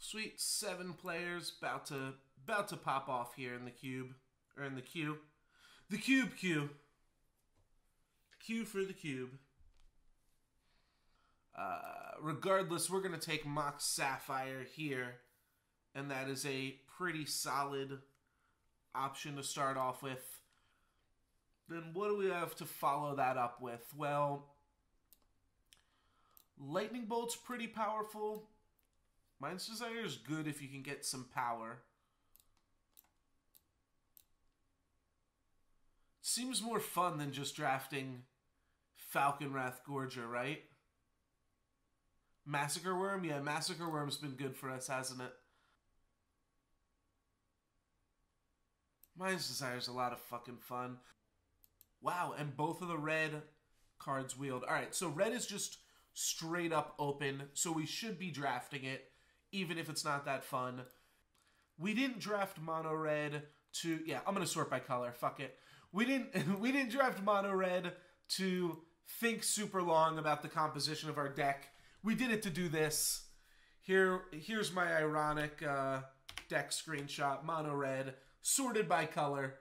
Sweet, 7 players about to pop off here in the cube. Or in the queue. The cube queue. Queue for the cube. Regardless, we're going to take Mox Sapphire here. And that is a pretty solid option to start off with. Then what do we have to follow that up with? Well, Lightning Bolt's pretty powerful. Mind's Desire is good if you can get some power. Seems more fun than just drafting Falcon Wrath Gorger, right? Massacre Worm? Yeah, Massacre Worm's been good for us, hasn't it? Mind's Desire is a lot of fucking fun. Wow, and both of the red cards wheeled. Alright, so red is just straight up open, so we should be drafting it, even if it's not that fun. We didn't draft mono red to... Yeah, I'm going to sort by color. Fuck it. We didn't draft mono red to think super long about the composition of our deck. We did it to do this. Here's my ironic deck screenshot. Mono red, sorted by color.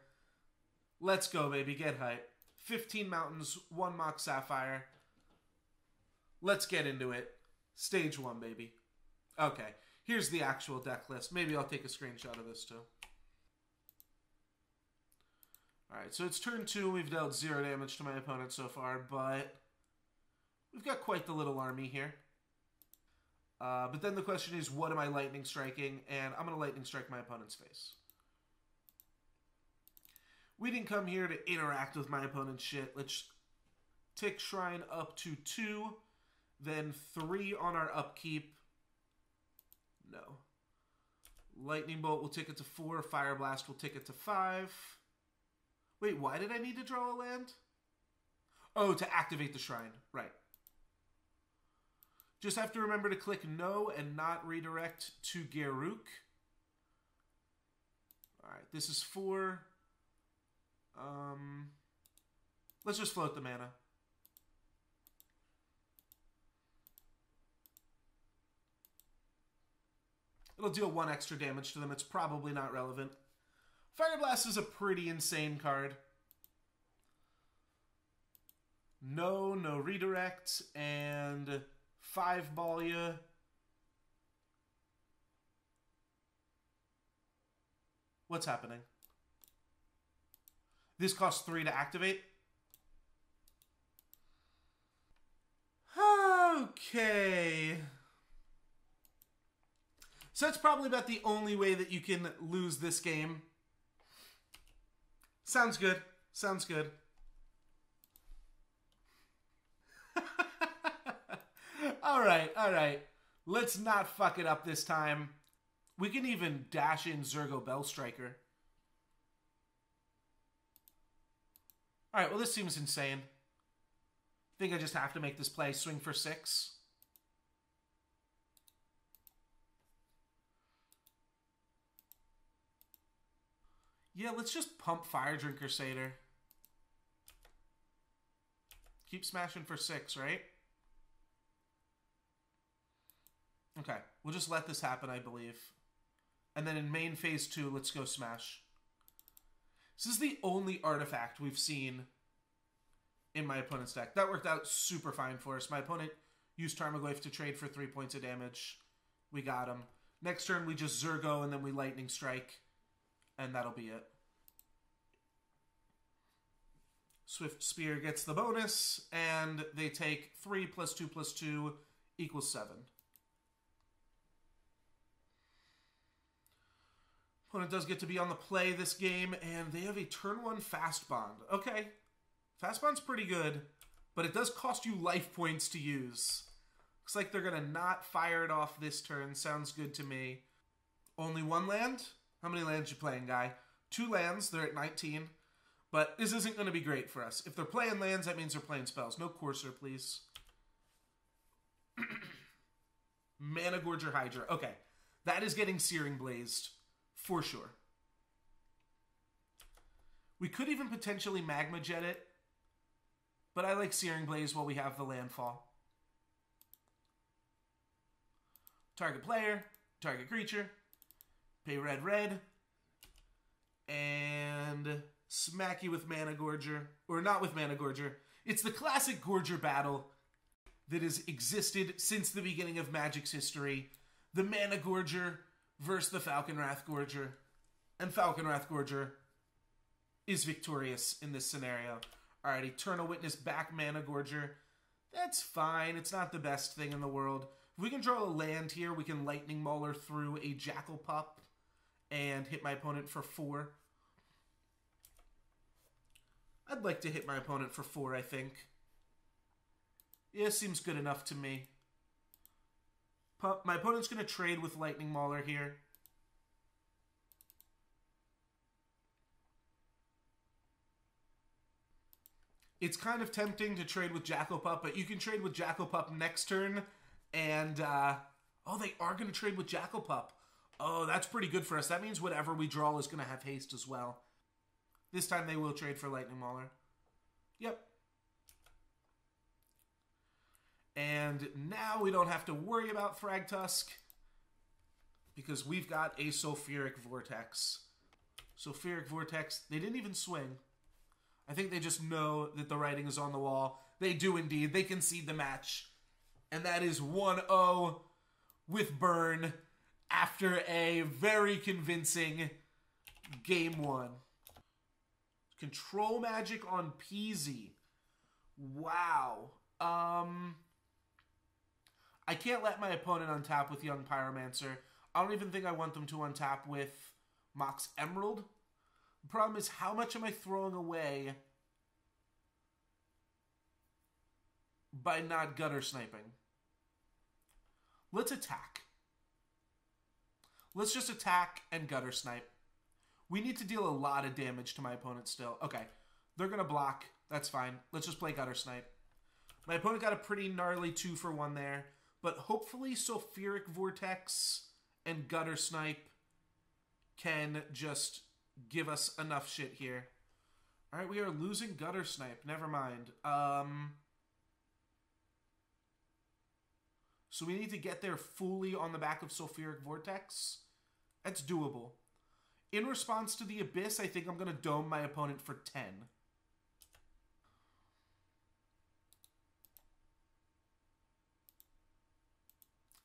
Let's go, baby. Get hype. 15 mountains, 1 Mox Sapphire. Let's get into it. Stage 1, baby. Okay, here's the actual deck list. Maybe I'll take a screenshot of this too. Alright, so it's turn 2. We've dealt 0 damage to my opponent so far, but we've got quite the little army here. But then the question is, what am I lightning striking? And I'm going to lightning strike my opponent's face. We didn't come here to interact with my opponent's shit. Let's tick Shrine up to 2, then 3 on our upkeep. No. Lightning Bolt will tick it to 4. Fire Blast will tick it to 5. Wait, why did I need to draw a land? Oh, to activate the Shrine. Right. Just have to remember to click no and not redirect to Garruk. Alright, this is 4. Let's just float the mana. It'll deal 1 extra damage to them. It's probably not relevant. Fire Blast is a pretty insane card. No redirect, and 5 ball ya. What's happening? This costs 3 to activate. Okay. So that's probably about the only way that you can lose this game. Sounds good. Sounds good. Alright. Let's not fuck it up this time. We can even dash in Zergo Bellstriker. Alright, well this seems insane. I think I just have to make this play. Swing for 6. Yeah, let's just pump Fire Drinker Satyr. Keep smashing for 6, right? Okay, we'll just let this happen, I believe. And then in main phase 2, let's go smash. This is the only artifact we've seen in my opponent's deck. That worked out super fine for us. My opponent used Tarmogoyf to trade for 3 points of damage. We got him. Next turn, we just Zergo, and then we Lightning Strike. And that'll be it. Swift Spear gets the bonus, and they take 3 + 2 + 2 = 7. Opponent does get to be on the play this game, and they have a turn 1 Fast Bond. Okay, Fast Bond's pretty good, but it does cost you life points to use. Looks like they're going to not fire it off this turn. Sounds good to me. Only 1 land? How many lands you playing, guy? 2 lands. They're at 19. But this isn't going to be great for us. If they're playing lands, that means they're playing spells. No Courser, please. Mana Gorger Hydra. Okay. That is getting Searing Blazed. For sure. We could even potentially Magma Jet it. But I like Searing Blaze while we have the landfall. Target player. target creature, pay red, red, and smack you with Mana Gorger. Or not with Mana Gorger. It's the classic Gorger battle that has existed since the beginning of Magic's history. The Mana Gorger versus the Falconwrath Gorger. And Falconwrath Gorger is victorious in this scenario. Alright, Eternal Witness back Mana Gorger. That's fine. It's not the best thing in the world. If we can draw a land here, we can Lightning Mauler through a Jackal Pup and hit my opponent for 4. I'd like to hit my opponent for 4, I think. Yeah, seems good enough to me. My opponent's going to trade with Lightning Mauler here. It's kind of tempting to trade with Jackal Pup, but you can trade with Jackal Pup next turn. And, oh, they are going to trade with Jackal Pup. Oh, that's pretty good for us. That means whatever we draw is going to have haste as well. This time they will trade for Lightning Mauler. Yep. And now we don't have to worry about Thragtusk because we've got a Sulfuric Vortex. Sulfuric Vortex, they didn't even swing. I think they just know that the writing is on the wall. They do indeed. They concede the match. And that is 1-0 with Burn after a very convincing Game 1. Control Magic on Peasy. Wow. I can't let my opponent untap with Young Pyromancer. I don't even think I want them to untap with Mox Emerald. The problem is, how much am I throwing away by not gutter sniping? Let's attack. Let's just attack and gutter snipe. We need to deal a lot of damage to my opponent still. Okay, they're going to block. That's fine. Let's just play gutter snipe. My opponent got a pretty gnarly 2-for-1 there, but hopefully Sulfuric Vortex and gutter snipe can just give us enough shit here. All right, we are losing gutter snipe. Never mind. So we need to get there fully on the back of Sulfuric Vortex. That's doable. In response to the Abyss, I think I'm going to dome my opponent for 10.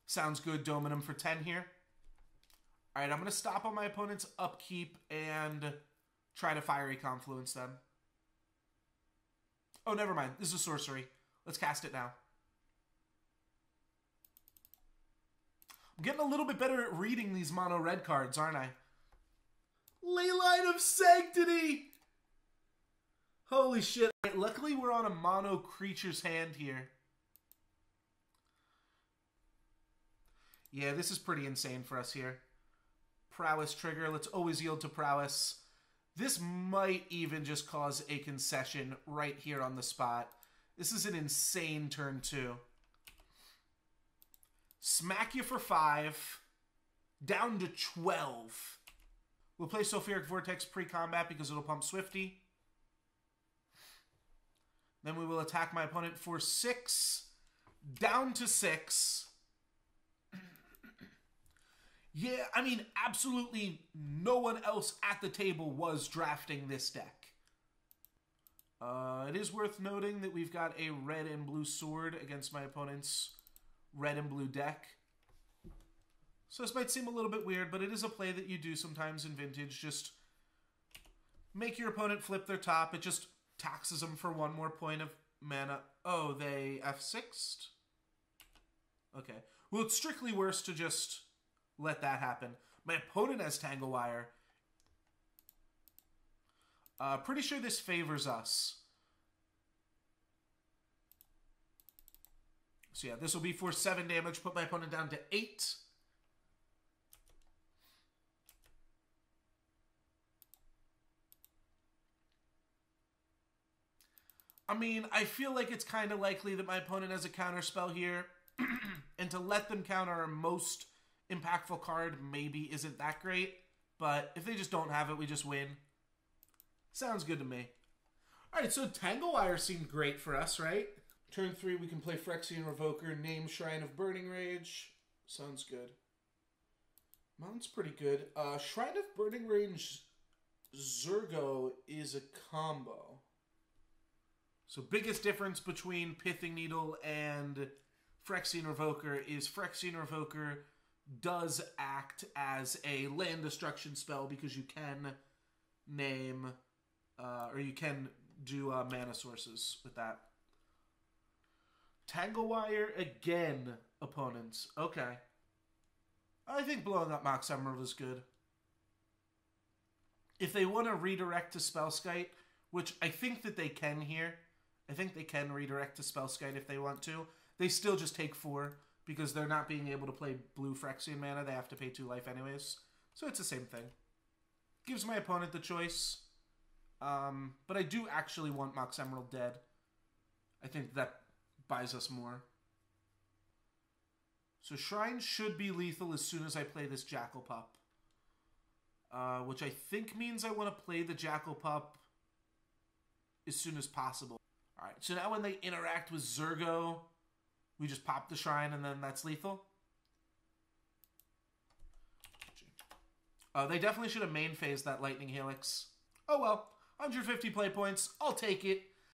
Sounds good, doming him for 10 here. All right, I'm going to stop on my opponent's upkeep and try to Fiery Confluence them. Oh, never mind. This is a sorcery. Let's cast it now. I'm getting a little bit better at reading these mono red cards, aren't I? Leyline of Sanctity! Holy shit. Right, luckily, we're on a mono creature's hand here. Yeah, this is pretty insane for us here. Prowess trigger. Let's always yield to Prowess. This might even just cause a concession right here on the spot. This is an insane turn 2. Smack you for 5. Down to 12. We'll play Sulfuric Vortex pre-combat because it'll pump Swifty. Then we will attack my opponent for 6. Down to 6. Yeah, I mean, absolutely no one else at the table was drafting this deck. It is worth noting that we've got a red and blue sword against my opponent's red and blue deck. So this might seem a little bit weird, but it is a play that you do sometimes in Vintage. Just make your opponent flip their top. It just taxes them for 1 more point of mana. Oh, they F6'd? Okay. Well, it's strictly worse to just let that happen. My opponent has Tangle Wire. Pretty sure this favors us. So yeah, this will be for 7 damage. Put my opponent down to 8. I mean, I feel like it's kind of likely that my opponent has a counter spell here. And to let them counter our most impactful card maybe isn't that great. But if they just don't have it, we just win. Sounds good to me. Alright, so Tangle Wire seemed great for us, right? Turn 3, we can play Phyrexian Revoker, name Shrine of Burning Rage. Sounds good. Mountain's pretty good. Shrine of Burning Range Zergo is a combo. So biggest difference between Pithing Needle and Phyrexian Revoker is Phyrexian Revoker does act as a land destruction spell because you can name, or you can do mana sources with that. Tanglewire again, opponents. Okay. I think blowing up Mox Emerald is good. If they want to redirect to Spellskite, which I think that they can here, I think they can redirect to Spellskite if they want to. They still just take 4 because they're not being able to play blue Phyrexian mana. They have to pay 2 life anyways. So it's the same thing. Gives my opponent the choice. But I do actually want Mox Emerald dead. I think that buys us more. So Shrine should be lethal as soon as I play this Jackal Pup. Which I think means I want to play the Jackal Pup as soon as possible. Alright, so now when they interact with Zergo, we just pop the Shrine and then that's lethal? They definitely should have main phased that Lightning Helix. Oh well, 150 play points, I'll take it.